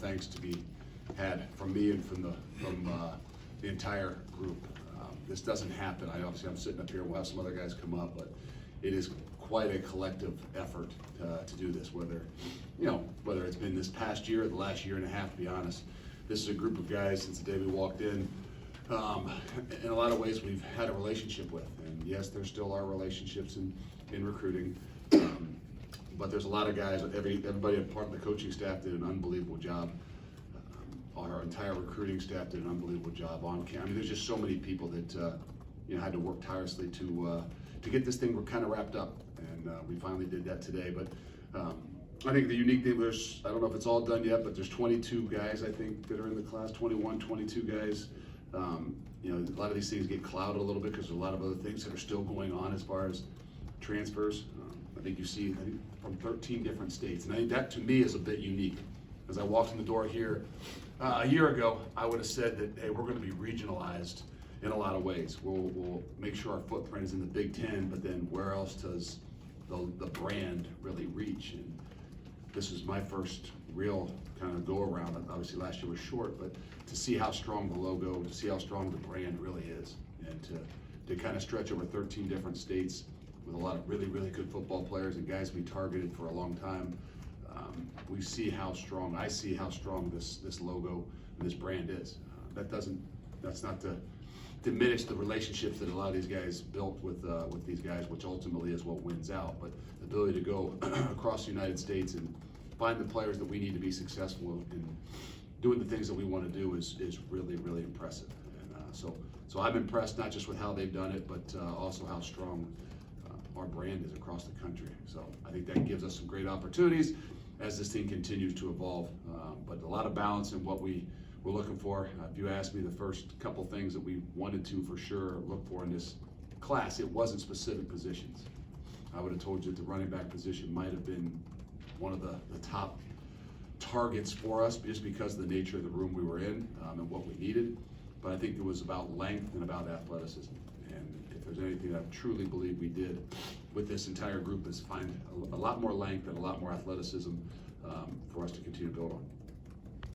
thanks to be had from me and from the entire group. This doesn't happen. I'm sitting up here. We'll have some other guys come up, but it is quite a collective effort to do this. Whether it's been this past year or the last year and a half, to be honest, this is a group of guys since the day we walked in. In a lot of ways, we've had a relationship with, and yes, there still are relationships in recruiting. But there's a lot of guys. Everybody part of the coaching staff did an unbelievable job. Our entire recruiting staff did an unbelievable job on camp. I mean, there's just so many people that had to work tirelessly to get this thing kind of wrapped up, and we finally did that today. But I think the unique thing, I don't know if it's all done yet, but there's 22 guys I think that are in the class, 21, 22 guys. A lot of these things get clouded a little bit because there's a lot of other things that are still going on as far as transfers. I think you see from 13 different states, and I think that to me is a bit unique. As I walked in the door here a year ago, I would have said that, hey, we're going to be regionalized in a lot of ways. We'll make sure our footprint is in the Big Ten, but then where else does the brand really reach? And this is my first real kind of go around. Obviously last year was short, but to see how strong the logo, to see how strong the brand really is, and to kind of stretch over 13 different states with a lot of really, really good football players and guys we targeted for a long time. I see how strong this logo and this brand is. That's not to diminish the relationships that a lot of these guys built with these guys, which ultimately is what wins out. But the ability to go across the United States and find the players that we need to be successful in doing the things that we want to do is really, really impressive. And so I'm impressed not just with how they've done it, but also how strong our brand is across the country. So I think that gives us some great opportunities as this thing continues to evolve. But a lot of balance in what we're looking for. If you asked me the first couple things that we wanted to for sure look for in this class, it wasn't specific positions. I would have told you that the running back position might have been one of the top targets for us just because of the nature of the room we were in and what we needed. But I think it was about length and about athleticism. And if there's anything that I truly believe we did with this entire group is find a lot more length and a lot more athleticism for us to continue to build on.